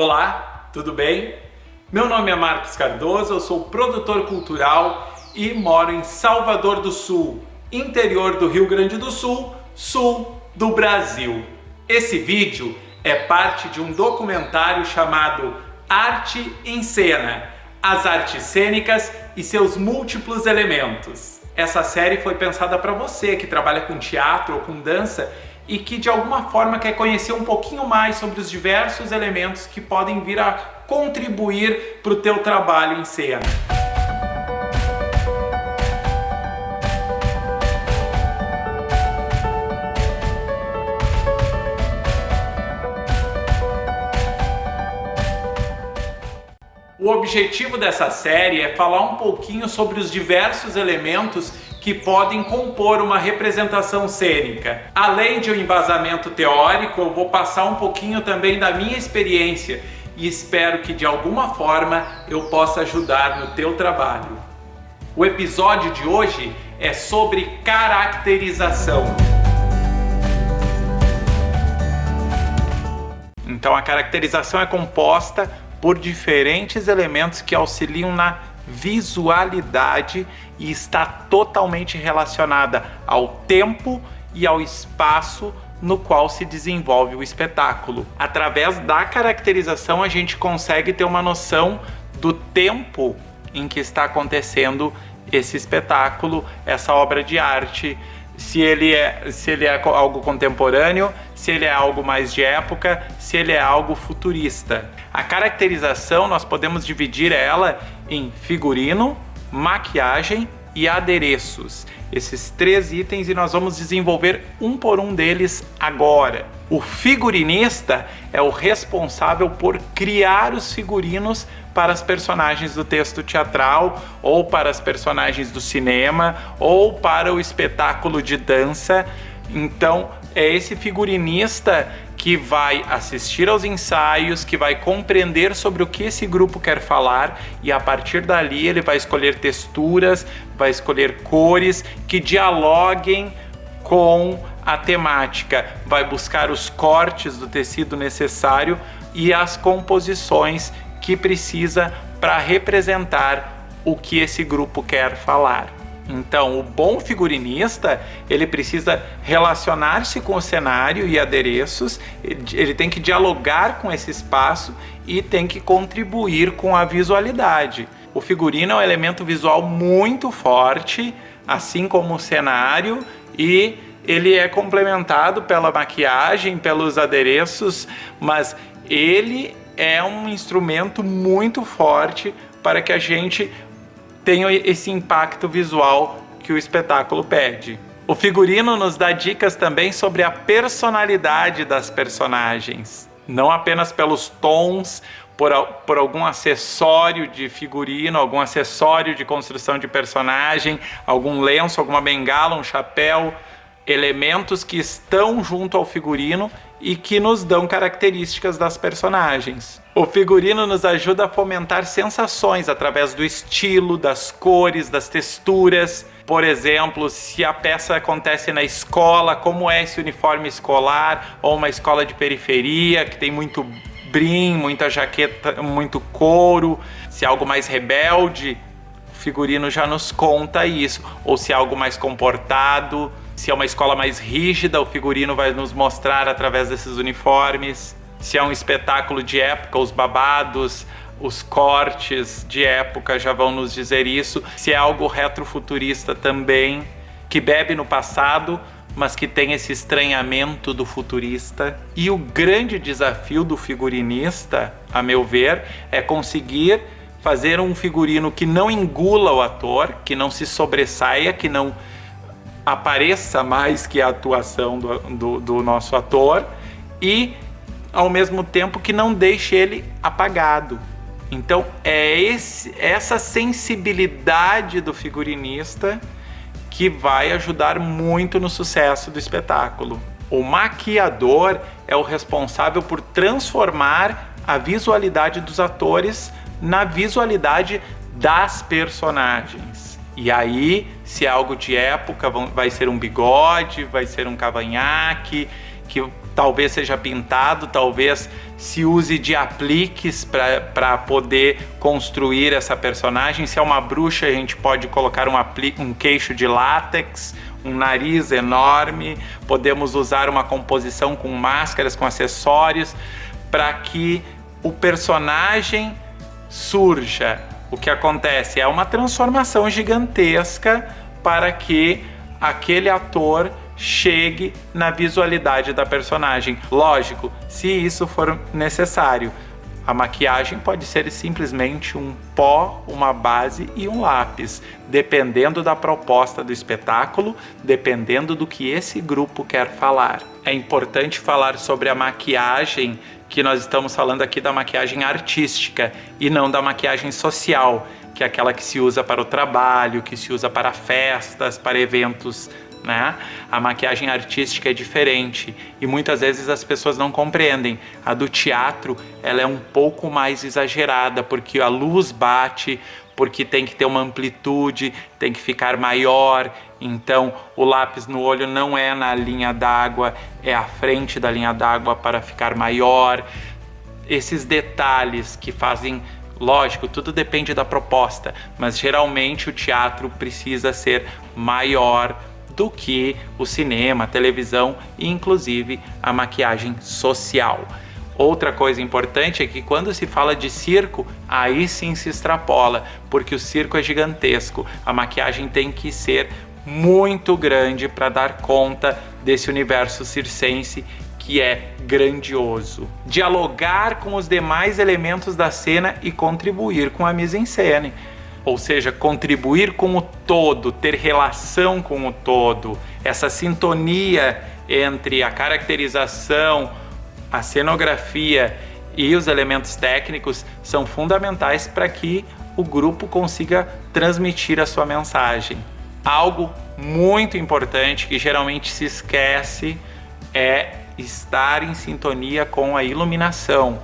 Olá, tudo bem? Meu nome é Marcos Cardoso, eu sou produtor cultural e moro em Salvador do Sul, interior do Rio Grande do Sul, sul do Brasil. Esse vídeo é parte de um documentário chamado Arte em Cena, as artes cênicas e seus múltiplos elementos. Essa série foi pensada para você que trabalha com teatro ou com dança e que de alguma forma quer conhecer um pouquinho mais sobre os diversos elementos que podem vir a contribuir para o teu trabalho em cena. O objetivo dessa série é falar um pouquinho sobre os diversos elementos que podem compor uma representação cênica. Além de um embasamento teórico, eu vou passar um pouquinho também da minha experiência e espero que de alguma forma eu possa ajudar no teu trabalho. O episódio de hoje é sobre caracterização. Então a caracterização é composta por diferentes elementos que auxiliam na visualidade e está totalmente relacionada ao tempo e ao espaço no qual se desenvolve o espetáculo. Através da caracterização a gente consegue ter uma noção do tempo em que está acontecendo esse espetáculo, essa obra de arte, se ele é algo contemporâneo, se ele é algo mais de época, se ele é algo futurista. A caracterização nós podemos dividir ela em figurino, maquiagem e adereços. Esses três itens e nós vamos desenvolver um por um deles agora. O figurinista é o responsável por criar os figurinos para as personagens do texto teatral, ou para as personagens do cinema, ou para o espetáculo de dança. Então, é esse figurinista que vai assistir aos ensaios, que vai compreender sobre o que esse grupo quer falar e a partir dali ele vai escolher texturas, vai escolher cores que dialoguem com a temática, vai buscar os cortes do tecido necessário e as composições que precisa para representar o que esse grupo quer falar. Então, o bom figurinista, ele precisa relacionar-se com o cenário e adereços, ele tem que dialogar com esse espaço e tem que contribuir com a visualidade. O figurino é um elemento visual muito forte, assim como o cenário, e ele é complementado pela maquiagem, pelos adereços, mas ele é um instrumento muito forte para que a gente tenha esse impacto visual que o espetáculo pede. O figurino nos dá dicas também sobre a personalidade das personagens, não apenas pelos tons, por algum acessório de figurino, algum acessório de construção de personagem, algum lenço, alguma bengala, um chapéu, elementos que estão junto ao figurino e que nos dão características das personagens. O figurino nos ajuda a fomentar sensações através do estilo, das cores, das texturas. Por exemplo, se a peça acontece na escola, como é esse uniforme escolar, ou uma escola de periferia que tem muito brim, muita jaqueta, muito couro. Se é algo mais rebelde, o figurino já nos conta isso. Ou se é algo mais comportado, se é uma escola mais rígida, o figurino vai nos mostrar através desses uniformes. Se é um espetáculo de época, os babados, os cortes de época já vão nos dizer isso. Se é algo retrofuturista também, que bebe no passado, mas que tem esse estranhamento do futurista. E o grande desafio do figurinista, a meu ver, é conseguir fazer um figurino que não engula o ator, que não se sobressaia, que não apareça mais que a atuação do nosso ator e, ao mesmo tempo, que não deixe ele apagado. Então, é essa sensibilidade do figurinista que vai ajudar muito no sucesso do espetáculo. O maquiador é o responsável por transformar a visualidade dos atores na visualidade das personagens. E aí, se é algo de época, vai ser um bigode, vai ser um cavanhaque, que talvez seja pintado, talvez se use de apliques para poder construir essa personagem. Se é uma bruxa, a gente pode colocar um queixo de látex, um nariz enorme, podemos usar uma composição com máscaras, com acessórios, para que o personagem surja. O que acontece é uma transformação gigantesca para que aquele ator chegue na visualidade da personagem. Lógico, se isso for necessário. A maquiagem pode ser simplesmente um pó, uma base e um lápis, dependendo da proposta do espetáculo, dependendo do que esse grupo quer falar. É importante falar sobre a maquiagem, que nós estamos falando aqui da maquiagem artística e não da maquiagem social, que é aquela que se usa para o trabalho, que se usa para festas, para eventos, né? A maquiagem artística é diferente e muitas vezes as pessoas não compreendem. A do teatro, ela é um pouco mais exagerada, porque a luz bate, porque tem que ter uma amplitude, tem que ficar maior. Então o lápis no olho não é na linha d'água, é à frente da linha d'água para ficar maior. Esses detalhes que fazem, lógico, tudo depende da proposta, mas geralmente o teatro precisa ser maior do que o cinema, a televisão e inclusive a maquiagem social. Outra coisa importante é que quando se fala de circo, aí sim se extrapola, porque o circo é gigantesco. A maquiagem tem que ser muito grande para dar conta desse universo circense que é grandioso. Dialogar com os demais elementos da cena e contribuir com a mise-en-scène. Ou seja, contribuir com o todo, ter relação com o todo. Essa sintonia entre a caracterização, a cenografia e os elementos técnicos são fundamentais para que o grupo consiga transmitir a sua mensagem. Algo muito importante que geralmente se esquece é estar em sintonia com a iluminação,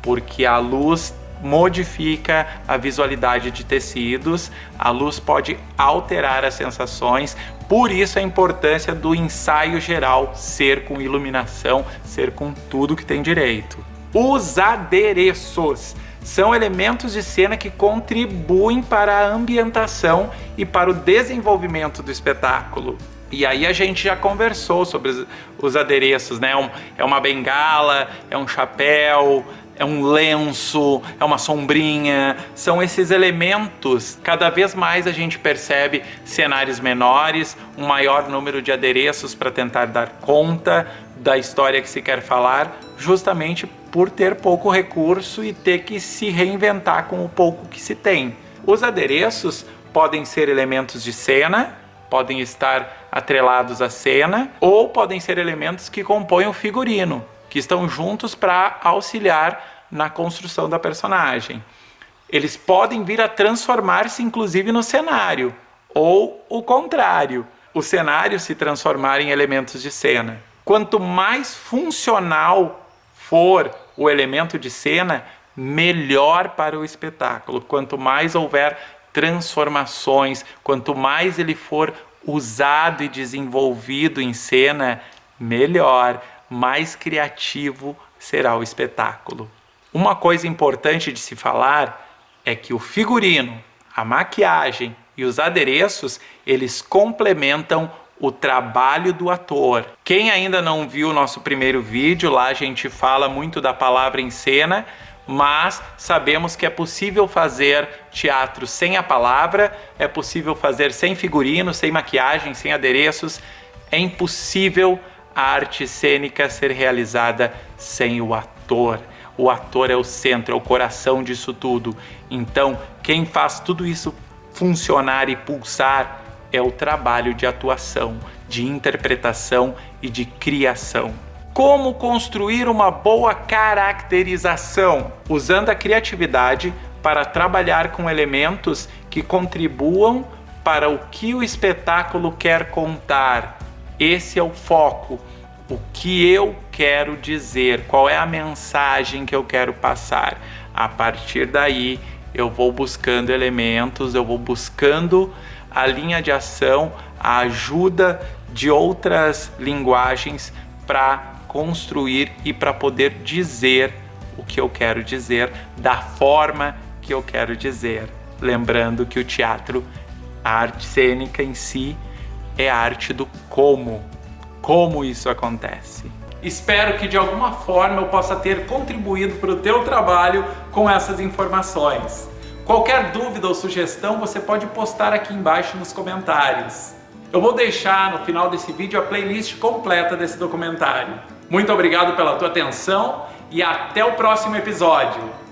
porque a luz modifica a visualidade de tecidos, a luz pode alterar as sensações, por isso a importância do ensaio geral ser com iluminação, ser com tudo que tem direito. Os adereços são elementos de cena que contribuem para a ambientação e para o desenvolvimento do espetáculo. E aí a gente já conversou sobre os adereços, né? É uma bengala, é um chapéu, é um lenço, é uma sombrinha, são esses elementos. Cada vez mais a gente percebe cenários menores, um maior número de adereços para tentar dar conta da história que se quer falar, justamente por ter pouco recurso e ter que se reinventar com o pouco que se tem. Os adereços podem ser elementos de cena, podem estar atrelados à cena, ou podem ser elementos que compõem o figurino, que estão juntos para auxiliar na construção da personagem. Eles podem vir a transformar-se inclusive no cenário, ou o contrário, o cenário se transformar em elementos de cena. Quanto mais funcional for o elemento de cena, melhor para o espetáculo. Quanto mais houver transformações, quanto mais ele for usado e desenvolvido em cena, melhor, mais criativo será o espetáculo. Uma coisa importante de se falar é que o figurino, a maquiagem e os adereços, eles complementam o trabalho do ator. Quem ainda não viu o nosso primeiro vídeo, lá a gente fala muito da palavra em cena, mas sabemos que é possível fazer teatro sem a palavra, é possível fazer sem figurino, sem maquiagem, sem adereços. É impossível a arte cênica ser realizada sem o ator. O ator é o centro, é o coração disso tudo. Então, quem faz tudo isso funcionar e pulsar é o trabalho de atuação, de interpretação e de criação. Como construir uma boa caracterização? Usando a criatividade para trabalhar com elementos que contribuam para o que o espetáculo quer contar. Esse é o foco. O que eu quero dizer? Qual é a mensagem que eu quero passar? A partir daí, eu vou buscando elementos, eu vou buscando a linha de ação, a ajuda de outras linguagens para construir e para poder dizer o que eu quero dizer da forma que eu quero dizer. Lembrando que o teatro, a arte cênica em si, é a arte do como isso acontece. Espero que de alguma forma eu possa ter contribuído para o teu trabalho com essas informações. Qualquer dúvida ou sugestão você pode postar aqui embaixo nos comentários. Eu vou deixar no final desse vídeo a playlist completa desse documentário. Muito obrigado pela tua atenção e até o próximo episódio.